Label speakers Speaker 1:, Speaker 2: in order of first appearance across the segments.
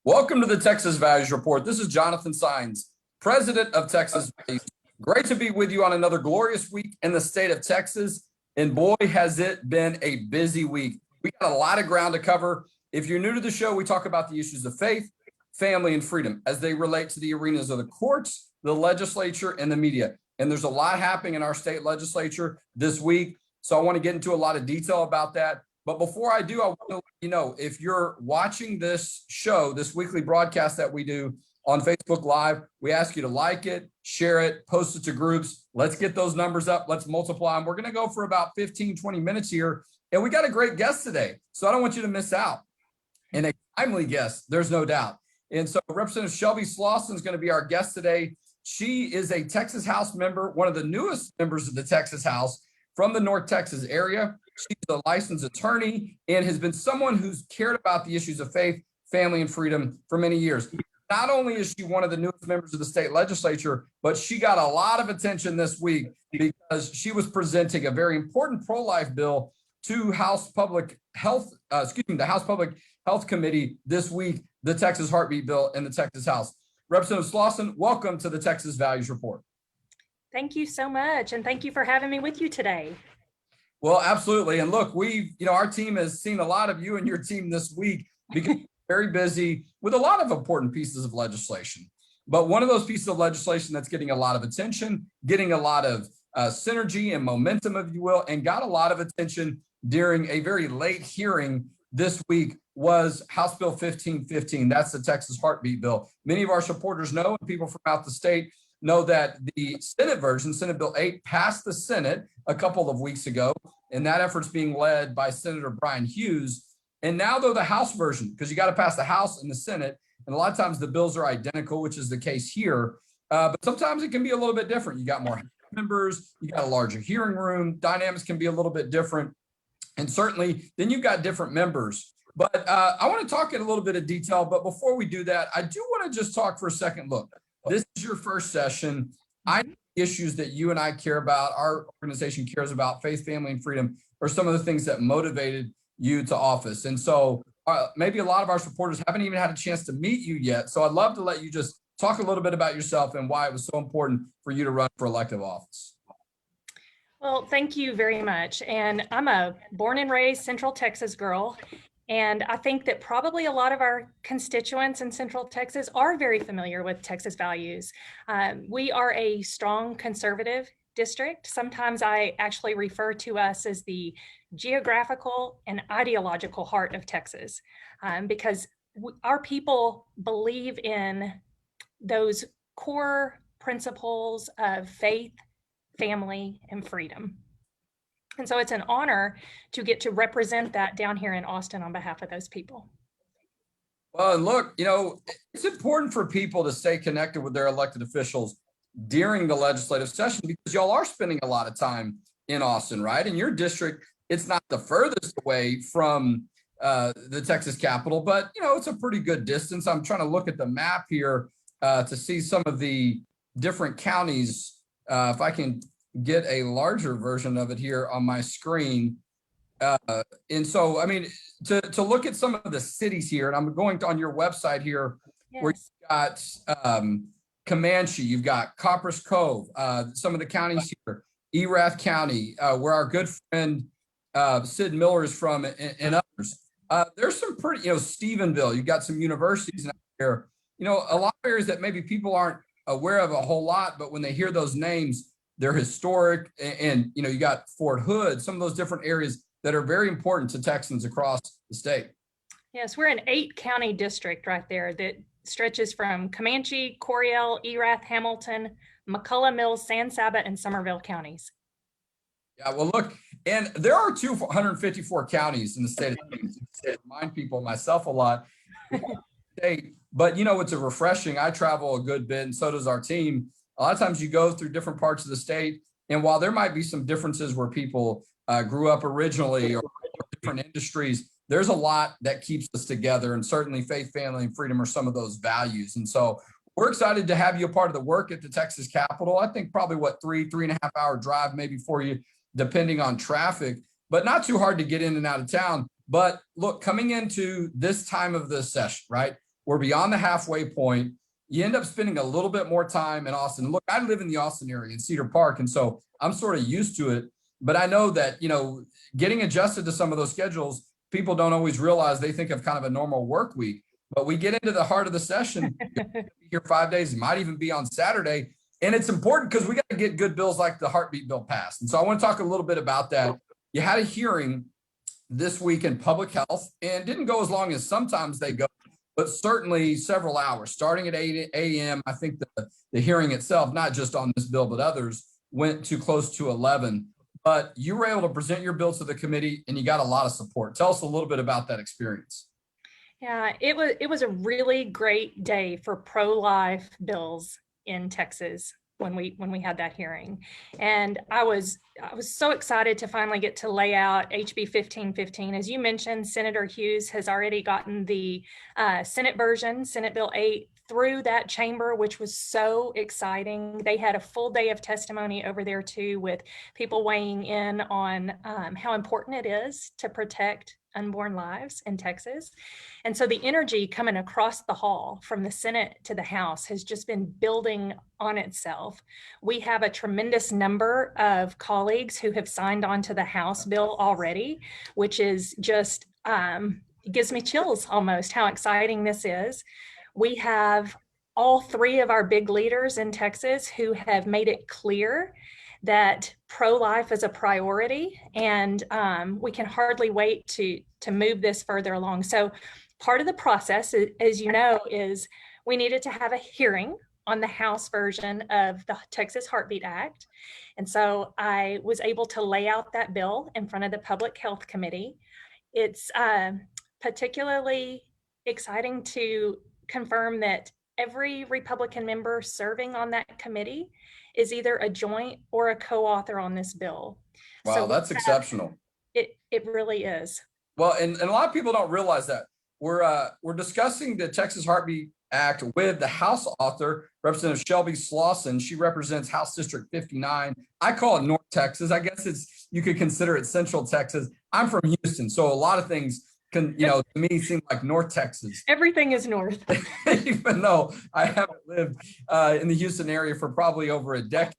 Speaker 1: Welcome to the Texas Values Report. This is Jonathan Sines, president of Texas Values. Great to be with you on another glorious week in the state of Texas. And boy, has it been a busy week. We got a lot of ground to cover. If you're new to the show, we talk about the issues of faith, family, and freedom as they relate to the arenas of the courts, the legislature, and the media. And there's a lot happening in our state legislature this week. So I want to get into a lot of detail about that. But before I do, I want to let you know, if you're watching this show, this weekly broadcast that we do on Facebook Live, we ask you to like it, share it, post it to groups. Let's get those numbers up. Let's multiply them. We're going to go for about 15, 20 minutes here. And we got a great guest today. So I don't want you to miss out. And a timely guest, there's no doubt. And so Representative Shelby Slauson is going to be our guest today. She is a Texas House member, one of the newest members of the Texas House from the North Texas area. She's a licensed attorney and has been someone who's cared about the issues of faith, family, and freedom for many years. Not only is she one of the newest members of the state legislature, but she got a lot of attention this week because she was presenting a very important pro-life bill to the House Public Health Committee this week, the Texas Heartbeat Bill in the Texas House. Representative Slawson, welcome to the Texas Values Report.
Speaker 2: Thank you so much. And thank you for having me with you today.
Speaker 1: Well, absolutely. And look, our team has seen a lot of you and your team this week because you're very busy with a lot of important pieces of legislation. But one of those pieces of legislation that's getting a lot of attention, getting a lot of synergy and momentum, if you will, and got a lot of attention during a very late hearing this week was House Bill 1515. That's the Texas Heartbeat Bill. Many of our supporters know, and people from out the state know, that the Senate version, Senate Bill 8, passed the Senate a couple of weeks ago, and that effort's being led by Senator Brian Hughes. And now, though, the House version, because you got to pass the House and the Senate, and a lot of times the bills are identical, which is the case here, but sometimes it can be a little bit different. You got more members, you got a larger hearing room, dynamics can be a little bit different, and certainly then you've got different members. But I want to talk in a little bit of detail, but before we do that, I do want to just talk for a second. Look, this is your first session. I know the issues that you and I care about, our organization cares about, faith, family, and freedom, are some of the things that motivated you to office. And so maybe a lot of our supporters haven't even had a chance to meet you yet. So I'd love to let you just talk a little bit about yourself and why it was so important for you to run for elective office.
Speaker 2: Well, thank you very much. And I'm a born and raised Central Texas girl. And I think that probably a lot of our constituents in Central Texas are very familiar with Texas values. We are a strong conservative district. Sometimes I actually refer to us as the geographical and ideological heart of Texas, because our people believe in those core principles of faith, family, and freedom. And so it's an honor to get to represent that down here in Austin on behalf of those people.
Speaker 1: Well, and look, it's important for people to stay connected with their elected officials during the legislative session because y'all are spending a lot of time in Austin, right? In your district, it's not the furthest away from the Texas Capitol, but, it's a pretty good distance. I'm trying to look at the map here to see some of the different counties. If I can get a larger version of it here on my screen. And so, I mean, to look at some of the cities here, and I'm going on your website here, yes, where you've got Comanche, you've got Copperas Cove, some of the counties here, Erath County, where our good friend Sid Miller is from, and others. There's some pretty, Stephenville, you've got some universities out there, a lot of areas that maybe people aren't aware of a whole lot, but when they hear those names, they're historic, and you got Fort Hood, some of those different areas that are very important to Texans across the state.
Speaker 2: Yes, we're an 8-county district right there that stretches from Comanche, Coryell, Erath, Hamilton, McCullough Mills, San Saba, and Somerville counties.
Speaker 1: Yeah, well, look, and there are 254 counties in the state of Texas. I remind people, myself, a lot. But it's a refreshing. I travel a good bit, and so does our team. A lot of times you go through different parts of the state, and while there might be some differences where people grew up originally or different industries, there's a lot that keeps us together, and certainly faith, family, and freedom are some of those values. And so we're excited to have you a part of the work at the Texas Capitol. I think probably 3.5 hour drive maybe for you, depending on traffic, but not too hard to get in and out of town. But look, coming into this time of the session, right? we're beyond the halfway point. You end up spending a little bit more time in Austin. Look, I live in the Austin area in Cedar Park, and so I'm sort of used to it. But I know that, getting adjusted to some of those schedules, people don't always realize. They think of kind of a normal work week. But we get into the heart of the session, here 5 days, it might even be on Saturday. And it's important because we got to get good bills like the heartbeat bill passed. And so I want to talk a little bit about that. You had a hearing this week in public health, and didn't go as long as sometimes they go, but certainly several hours, starting at 8 a.m. I think the hearing itself, not just on this bill, but others, went to close to 11. But you were able to present your bill to the committee, and you got a lot of support. Tell us a little bit about that experience.
Speaker 2: Yeah, it was a really great day for pro-life bills in Texas when we had that hearing. And I was so excited to finally get to lay out HB 1515. As you mentioned, Senator Hughes has already gotten the Senate version, Senate Bill 8, through that chamber, which was so exciting. They had a full day of testimony over there too, with people weighing in on how important it is to protect unborn lives in Texas. And so the energy coming across the hall from the Senate to the House has just been building on itself. We have a tremendous number of colleagues who have signed on to the House bill already, which is just, it gives me chills almost how exciting this is. We have all three of our big leaders in Texas who have made it clear that pro-life is a priority, and we can hardly wait to move this further along. So part of the process, as you know, is we needed to have a hearing on the House version of the Texas Heartbeat Act. And so I was able to lay out that bill in front of the Public Health Committee. It's particularly exciting to confirm that every Republican member serving on that committee is either a joint or a co-author on this bill.
Speaker 1: Wow, so that's exceptional.
Speaker 2: It really is.
Speaker 1: Well, and a lot of people don't realize that. We're discussing the Texas Heartbeat Act with the House author, Representative Shelby Slauson. She represents House District 59. I call it North Texas. I guess you could consider it Central Texas. I'm from Houston, so a lot of things to me seem like North Texas.
Speaker 2: Everything is north.
Speaker 1: Even though I haven't lived in the Houston area for probably over a decade,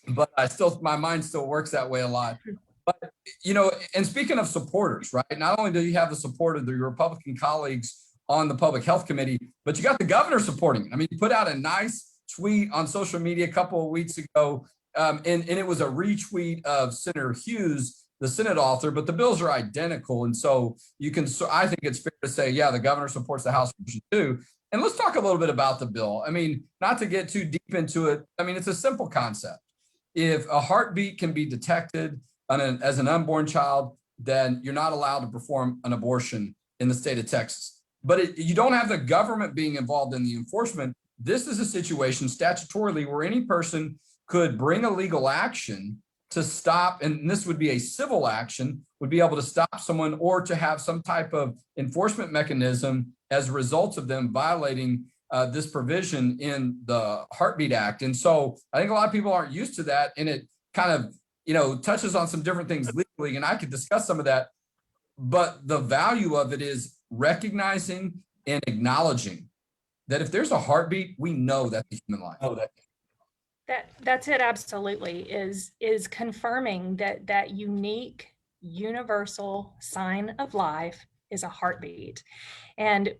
Speaker 1: but my mind still works that way a lot. But, and speaking of supporters, right? Not only do you have the support of your Republican colleagues on the Public Health Committee, but you got the governor supporting it. I mean, you put out a nice tweet on social media a couple of weeks ago, and it was a retweet of Senator Hughes, the Senate author, but the bills are identical. And so I think it's fair to say, yeah, the governor supports the House version too. And let's talk a little bit about the bill. I mean, not to get too deep into it. I mean, it's a simple concept. If a heartbeat can be detected as an unborn child, then you're not allowed to perform an abortion in the state of Texas. But you don't have the government being involved in the enforcement. This is a situation statutorily where any person could bring a legal action to stop, and this would be a civil action, would be able to stop someone or to have some type of enforcement mechanism as a result of them violating this provision in the Heartbeat Act. And so I think a lot of people aren't used to that, and it kind of, touches on some different things legally, and I could discuss some of that, but the value of it is recognizing and acknowledging that if there's a heartbeat, we know that's a human life.
Speaker 2: That's it. Absolutely is confirming that unique universal sign of life is a heartbeat. And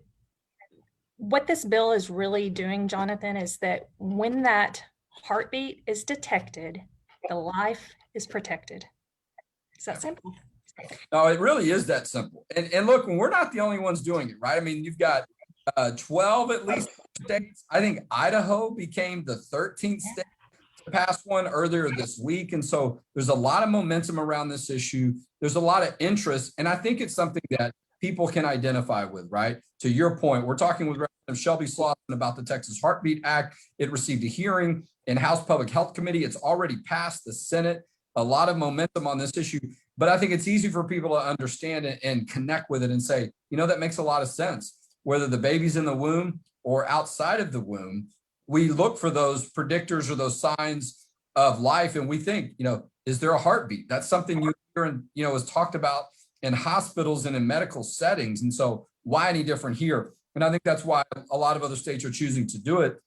Speaker 2: what this bill is really doing, Jonathan, is that when that heartbeat is detected, the life is protected. It's that simple.
Speaker 1: No, it really is that simple. And look, we're not the only ones doing it, right? I mean, you've got 12 at least states. I think Idaho became the 13th state to pass one earlier this week. And so there's a lot of momentum around this issue. There's a lot of interest. And I think it's something that people can identify with, right? To your point, we're talking with Representative Shelby Slauson about the Texas Heartbeat Act. It received a hearing in House Public Health Committee. It's already passed the Senate. A lot of momentum on this issue. But I think it's easy for people to understand it and connect with it and say, that makes a lot of sense. Whether the baby's in the womb or outside of the womb, we look for those predictors or those signs of life. And we think, is there a heartbeat? That's something you hear and, is talked about in hospitals and in medical settings. And so why any different here? And I think that's why a lot of other states are choosing to do it.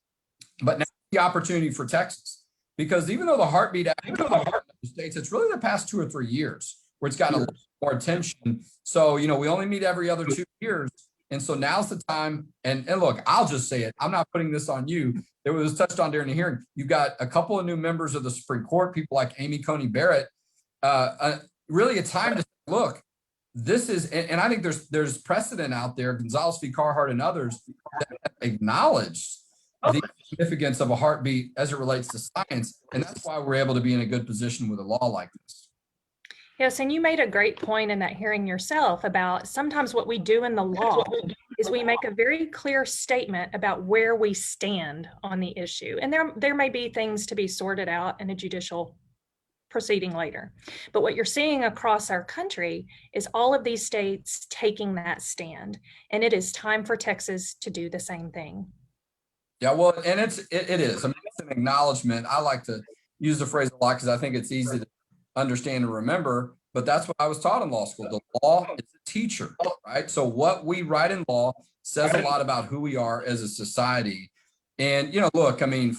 Speaker 1: But now the opportunity for Texas, because even though the Heartbeat Act in the states, it's really the past 2 or 3 years where it's gotten a little more attention. So, we only meet every other 2 years. And so now's the time. And look, I'll just say it. I'm not putting this on you. It was touched on during the hearing. You've got a couple of new members of the Supreme Court, people like Amy Coney Barrett, really a time to look. This is, and I think there's precedent out there, Gonzalez v. Carhart and others, that acknowledge the significance of a heartbeat as it relates to science. And that's why we're able to be in a good position with a law like this.
Speaker 2: Yes, and you made a great point in that hearing yourself about sometimes what we do in the law is we make a very clear statement about where we stand on the issue. And there may be things to be sorted out in a judicial proceeding later. But what you're seeing across our country is all of these states taking that stand. And it is time for Texas to do the same thing.
Speaker 1: Yeah, well, and it is. I mean, it's an acknowledgement. I like to use the phrase a lot because I think it's easy to understand and remember, but that's what I was taught in law school. The law is a teacher, right? So what we write in law says a lot about who we are as a society. And, look, I mean,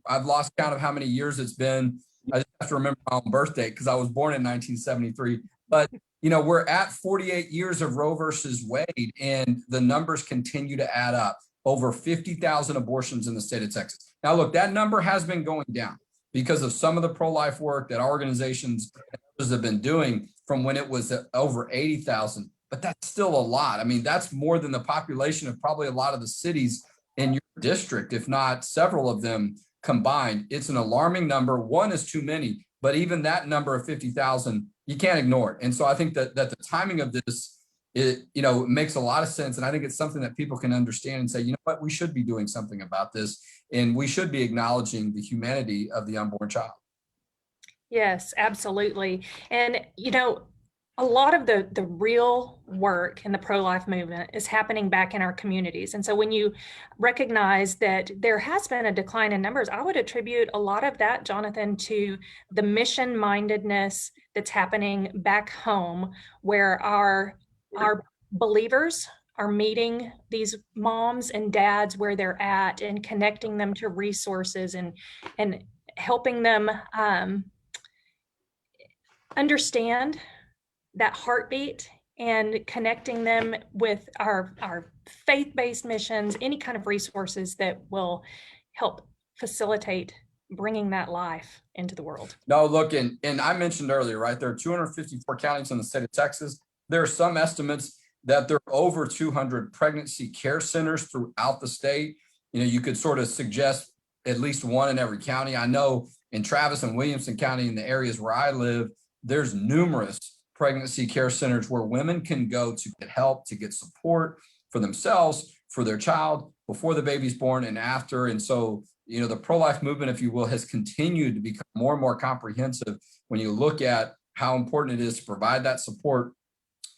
Speaker 1: I've lost count of how many years it's been. I just have to remember my own birthday because I was born in 1973. But, we're at 48 years of Roe versus Wade, and the numbers continue to add up. Over 50,000 abortions in the state of Texas. Now, look, that number has been going down because of some of the pro-life work that our organizations have been doing from when it was over 80,000. But that's still a lot. I mean, that's more than the population of probably a lot of the cities in your district, if not several of them combined. It's an alarming number. One is too many, but even that number of 50,000, you can't ignore it. And so I think that the timing of this, it makes a lot of sense. And I think it's something that people can understand and say, you know what, we should be doing something about this. And we should be acknowledging the humanity of the unborn child.
Speaker 2: Yes, absolutely. And, a lot of the real work in the pro-life movement is happening back in our communities. And so when you recognize that there has been a decline in numbers, I would attribute a lot of that, Jonathan, to the mission-mindedness that's happening back home, where our believers are meeting these moms and dads where they're at and connecting them to resources and helping them understand that heartbeat and connecting them with our faith-based missions, any kind of resources that will help facilitate bringing that life into the world.
Speaker 1: No, look, and I mentioned earlier, right, there are 254 counties in the state of Texas. There are some estimates that there are over 200 pregnancy care centers throughout the state. You could sort of suggest at least one in every county. I know in Travis and Williamson County, in the areas where I live, there's numerous pregnancy care centers where women can go to get help, to get support for themselves, for their child, before the baby's born and after. And so, the pro-life movement, if you will, has continued to become more and more comprehensive when you look at how important it is to provide that support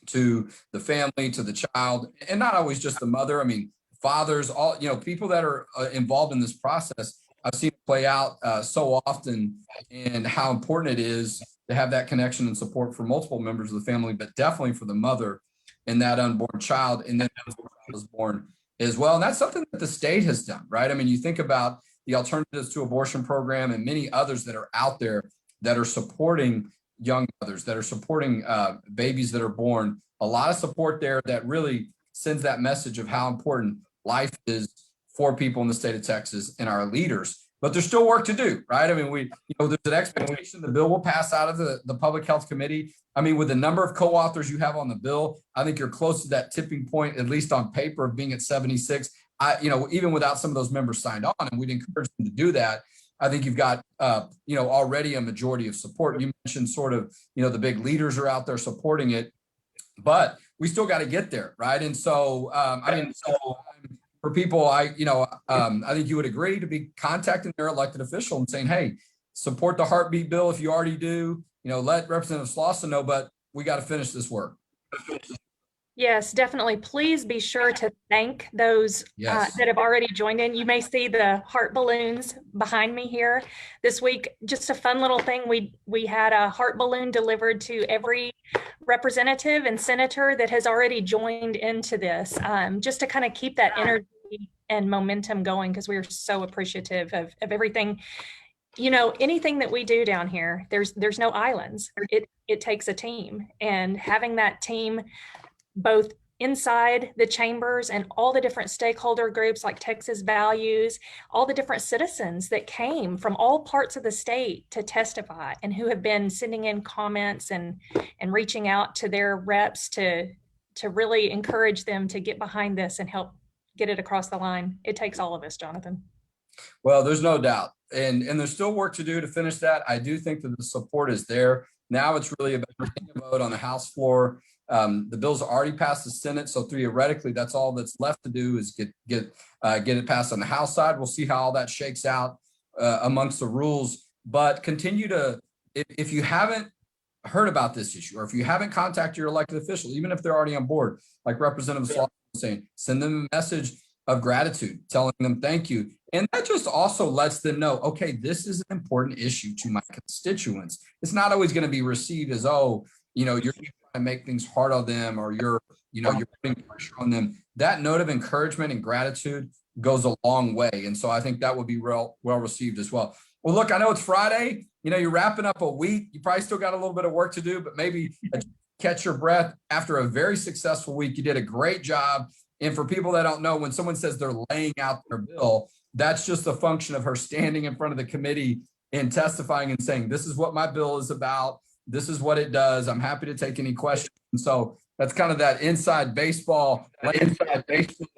Speaker 1: to the family, to the child, and not always just the mother. I mean, fathers, all, people that are involved in this process. I've seen it play out so often, and how important it is to have that connection and support for multiple members of the family, but definitely for the mother and that unborn child, and then the child was born as well. And that's something that the state has done, right? I mean, you think about the Alternatives to Abortion program and many others that are out there that are supporting young mothers, that are supporting babies that are born. A lot of support there that really sends that message of how important life is for people in the state of Texas and our leaders. But there's still work to do, right? I mean, there's an expectation the bill will pass out of the Public Health Committee. I mean, with the number of co-authors you have on the bill, I think you're close to that tipping point, at least on paper, of being at 76. Even without some of those members signed on, and we'd encourage them to do that. I think you've got, already a majority of support. You mentioned sort of, the big leaders are out there supporting it, but we still got to get there, right? And so, for people, I think you would agree to be contacting their elected official and saying, hey, support the heartbeat bill if you already do. Let Representative Slauson know, but we got to finish this work.
Speaker 2: Yes, definitely. Please be sure to thank those
Speaker 1: Yes.
Speaker 2: that have already joined in. You may see the heart balloons behind me here this week. Just a fun little thing. We had a heart balloon delivered to every representative and senator that has already joined into this, just to kind of keep that energy and momentum going, because we are so appreciative of everything. You know, anything that we do down here, there's no islands. It takes a team, and having that team both inside the chambers and all the different stakeholder groups like Texas Values, all the different citizens that came from all parts of the state to testify and who have been sending in comments and reaching out to their reps to really encourage them to get behind this and help get it across the line. It takes all of us, Jonathan.
Speaker 1: Well, there's no doubt. And there's still work to do to finish that. I do think that the support is there. Now it's really about getting a vote on the House floor. The bill's already passed the Senate, so theoretically, that's all that's left to do is get it passed on the House side. We'll see how all that shakes out amongst the rules. But continue to, if you haven't heard about this issue, or if you haven't contacted your elected official, even if they're already on board, like Representative Slawson was saying, send them a message of gratitude, telling them thank you. And that just also lets them know, okay, this is an important issue to my constituents. It's not always going to be received as, oh, you're trying to make things hard on them, or you're putting pressure on them. That note of encouragement and gratitude goes a long way. And so I think that would be well received as well. Well, look, I know it's Friday. You're wrapping up a week. You probably still got a little bit of work to do, but maybe catch your breath after a very successful week. You did a great job. And for people that don't know, when someone says they're laying out their bill, that's just a function of her standing in front of the committee and testifying and saying, this is what my bill is about. This is what it does. I'm happy to take any questions. And so that's kind of that inside baseball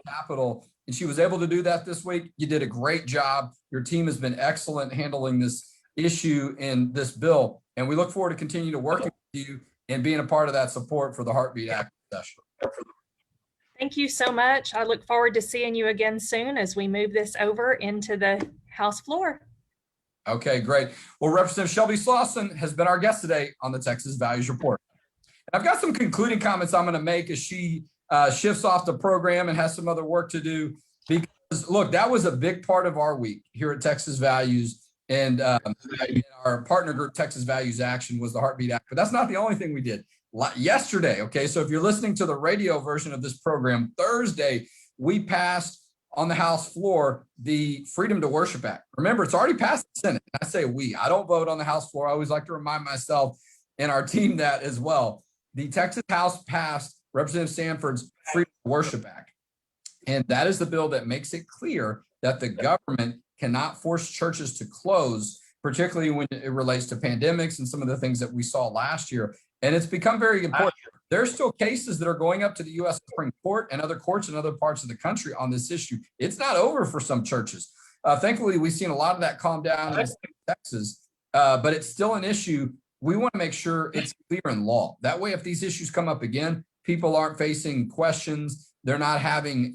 Speaker 1: capital. And she was able to do that this week. You did a great job. Your team has been excellent handling this issue and this bill. And we look forward to continue to working with you and being a part of that support for the Heartbeat Act session.
Speaker 2: Thank you so much. I look forward to seeing you again soon as we move this over into the House floor.
Speaker 1: Okay, great. Well, Representative Shelby Slauson has been our guest today on the Texas Values Report. And I've got some concluding comments I'm going to make as she shifts off the program and has some other work to do. Because, look, that was a big part of our week here at Texas Values. And our partner group, Texas Values Action, was the Heartbeat Act. But that's not the only thing we did. Yesterday, okay, so if you're listening to the radio version of this program, Thursday, we passed on the House floor the Freedom to Worship Act. Remember, it's already passed the Senate. I say we. I don't vote on the House floor. I always like to remind myself and our team that as well. The Texas House passed Representative Sanford's Freedom to Worship Act. And that is the bill that makes it clear that the government cannot force churches to close, particularly when it relates to pandemics and some of the things that we saw last year. And it's become very important. There's still cases that are going up to the U.S. Supreme Court and other courts in other parts of the country on this issue. It's not over for some churches. Thankfully, we've seen a lot of that calm down in Texas, but it's still an issue. We want to make sure it's clear in law. That way, if these issues come up again, people aren't facing questions. They're not having,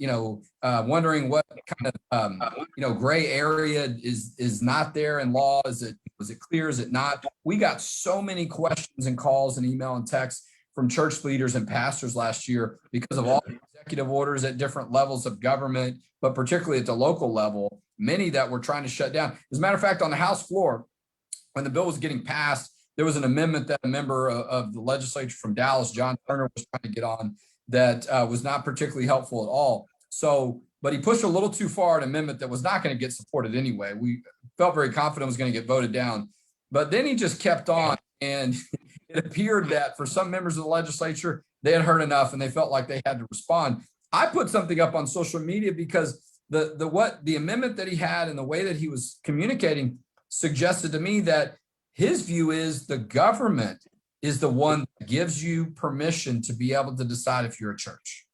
Speaker 1: wondering what kind of, gray area is not there in law. Was it clear? Is it not? We got so many questions and calls and email and text from church leaders and pastors last year because of all the executive orders at different levels of government, but particularly at the local level, many that were trying to shut down. As a matter of fact, on the House floor, when the bill was getting passed, there was an amendment that a member of the legislature from Dallas, John Turner, was trying to get on that was not particularly helpful at all. So, but he pushed a little too far an amendment that was not going to get supported anyway. We felt very confident it was going to get voted down, but then he just kept on, and it appeared that for some members of the legislature, they had heard enough and they felt like they had to respond. I put something up on social media because the amendment that he had and the way that he was communicating suggested to me that his view is the government is the one that gives you permission to be able to decide if you're a church.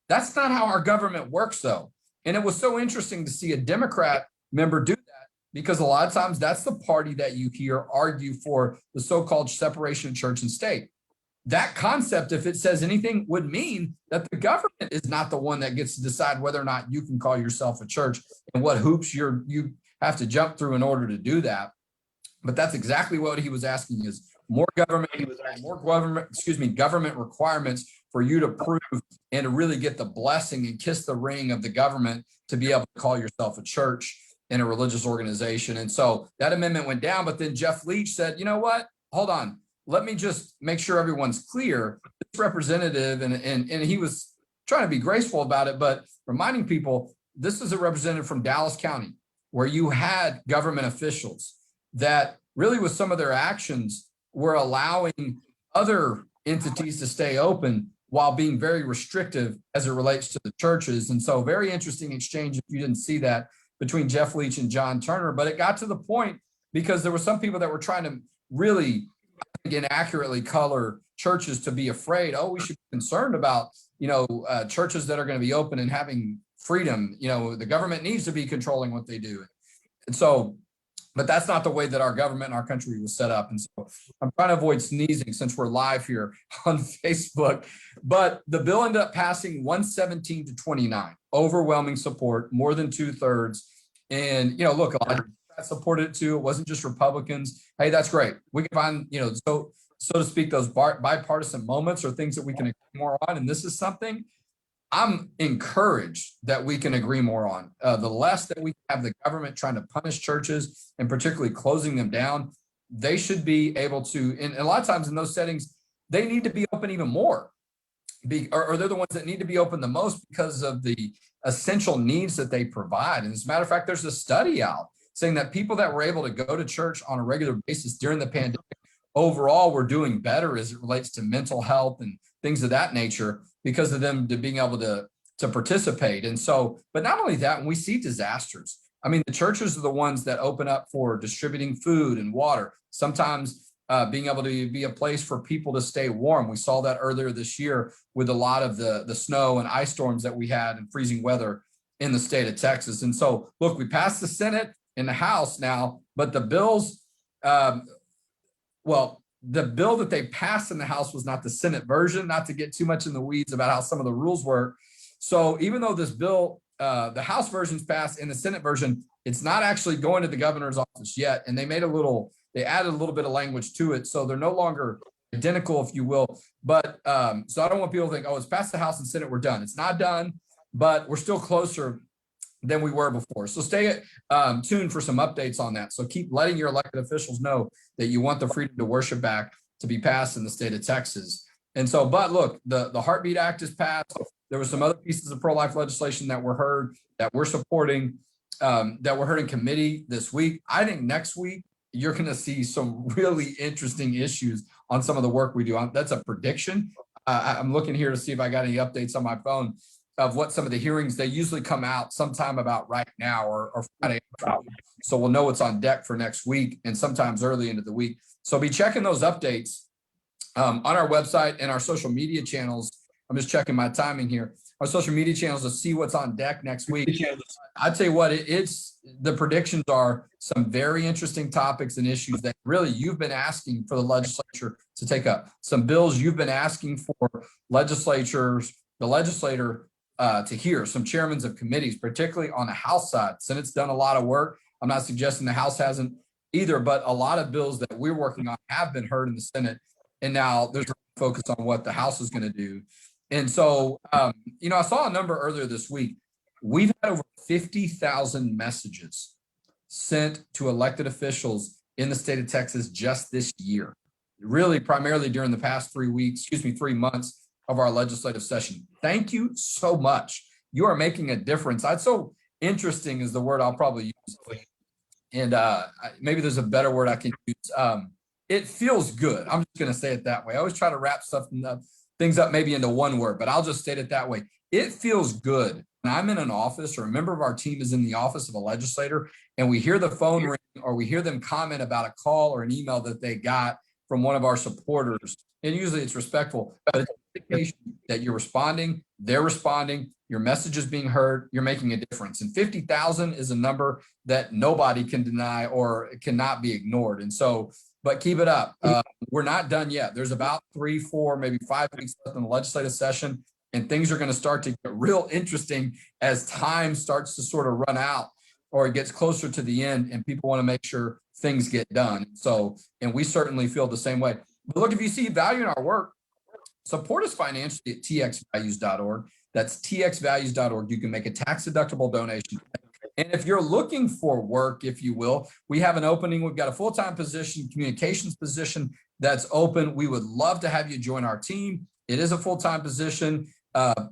Speaker 1: That's not how our government works, though. And it was so interesting to see a Democrat member do that, because a lot of times that's the party that you hear argue for the so-called separation of church and state. That concept, if it says anything, would mean that the government is not the one that gets to decide whether or not you can call yourself a church and what hoops you have to jump through in order to do that. But that's exactly what he was asking, is government requirements for you to prove and to really get the blessing and kiss the ring of the government to be able to call yourself a church and a religious organization. And so that amendment went down, but then Jeff Leach said, you know what, hold on, let me just make sure everyone's clear. This representative, and he was trying to be graceful about it, but reminding people, this is a representative from Dallas County, where you had government officials that really with some of their actions were allowing other entities to stay open while being very restrictive as it relates to the churches. And so very interesting exchange, if you didn't see that, between Jeff Leach and John Turner. But it got to the point because there were some people that were trying to really, again, accurately color churches to be afraid. Oh, we should be concerned about, churches that are going to be open and having freedom. The government needs to be controlling what they do. And so, but that's not the way that our government and our country was set up. And so I'm trying to avoid sneezing since we're live here on Facebook. But the bill ended up passing 117 to 29, overwhelming support, more than 2/3. And, look, a lot of Democrats supported it too. It wasn't just Republicans. Hey, that's great. We can find, so to speak, those bipartisan moments or things that we can agree more on. And this is something I'm encouraged that we can agree more on. The less that we have the government trying to punish churches and particularly closing them down, they should be able to, and a lot of times in those settings, they need to be open even more. Or they're the ones that need to be open the most because of the essential needs that they provide. And as a matter of fact, there's a study out saying that people that were able to go to church on a regular basis during the pandemic overall were doing better as it relates to mental health and things of that nature because of them being able to participate. And so, but not only that, when we see disasters, I mean, the churches are the ones that open up for distributing food and water, sometimes being able to be a place for people to stay warm. We saw that earlier this year with a lot of the snow and ice storms that we had and freezing weather in the state of Texas. And so, look, we passed the Senate and the House now, but the bills, the bill that they passed in the House was not the Senate version, not to get too much in the weeds about how some of the rules work. So even though this bill, the House version's passed and the Senate version, it's not actually going to the governor's office yet. And they added a little bit of language to it. So they're no longer identical, if you will. But so I don't want people to think, oh, it's passed the House and Senate, we're done. It's not done, but we're still closer than we were before. So stay tuned for some updates on that. So keep letting your elected officials know that you want the freedom to worship back to be passed in the state of Texas. And so, but look, the Heartbeat Act is passed. There were some other pieces of pro-life legislation that were heard, that we're supporting, that were heard in committee this week. I think next week, you're going to see some really interesting issues on some of the work we do. That's a prediction. I'm looking here to see if I got any updates on my phone of what some of the hearings, they usually come out sometime about right now or Friday. So we'll know what's on deck for next week and sometimes early into the week. So be checking those updates on our website and our social media channels. I'm just checking my timing here. Our social media channels to see what's on deck next week. I'd say what it's the predictions are some very interesting topics and issues that really you've been asking for the legislature to take up. Some bills you've been asking for the legislator to hear, some chairmen of committees, particularly on the House side. Senate's done a lot of work. I'm not suggesting the House hasn't either, but a lot of bills that we're working on have been heard in the Senate. And now there's a focus on what the House is going to do. And so, I saw a number earlier this week. We've had over 50,000 messages sent to elected officials in the state of Texas just this year, really primarily during the past 3 months of our legislative session. Thank you so much. You are making a difference. So interesting is the word I'll probably use. And maybe there's a better word I can use. It feels good. I'm just going to say it that way. I always try to wrap things up maybe into one word, but I'll just state it that way. It feels good when I'm in an office or a member of our team is in the office of a legislator and we hear the phone ring or we hear them comment about a call or an email that they got from one of our supporters. And usually it's respectful, but it's an indication that you're responding, they're responding, your message is being heard, you're making a difference. And 50,000 is a number that nobody can deny or cannot be ignored. And so, but keep it up. We're not done yet. There's about 3, 4, maybe 5 weeks left in the legislative session, and things are going to start to get real interesting as time starts to sort of run out or it gets closer to the end and people want to make sure things get done. So, and we certainly feel the same way. But look, if you see value in our work, support us financially at txvalues.org. That's txvalues.org. You can make a tax-deductible donation. And if you're looking for work, if you will, we have an opening. We've got a full-time position, communications position that's open. We would love to have you join our team. It is a full-time position,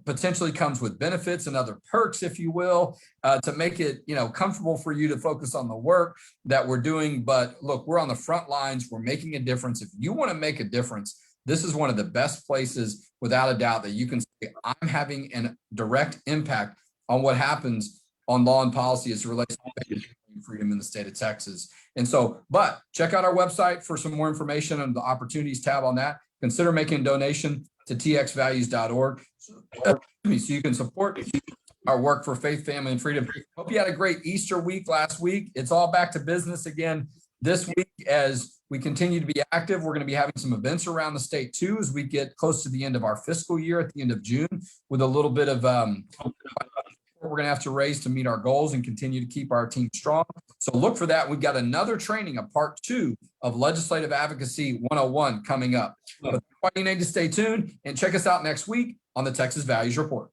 Speaker 1: potentially comes with benefits and other perks, if you will, to make it, comfortable for you to focus on the work that we're doing. But look, we're on the front lines. We're making a difference. If you want to make a difference, this is one of the best places, without a doubt, that you can say, I'm having a direct impact on what happens on law and policy as it relates to freedom in the state of Texas. And so, but check out our website for some more information on the opportunities tab on that. Consider making a donation to txvalues.org so you can support our work for faith, family, and freedom. Hope you had a great Easter week last week. It's all back to business again this week as we continue to be active. We're going to be having some events around the state too as we get close to the end of our fiscal year at the end of June, with a little bit of we're going to have to raise to meet our goals and continue to keep our team strong. So look for that. We've got another training, a part 2 of Legislative Advocacy 101 coming up. But you need to stay tuned and check us out next week on the Texas Values Report.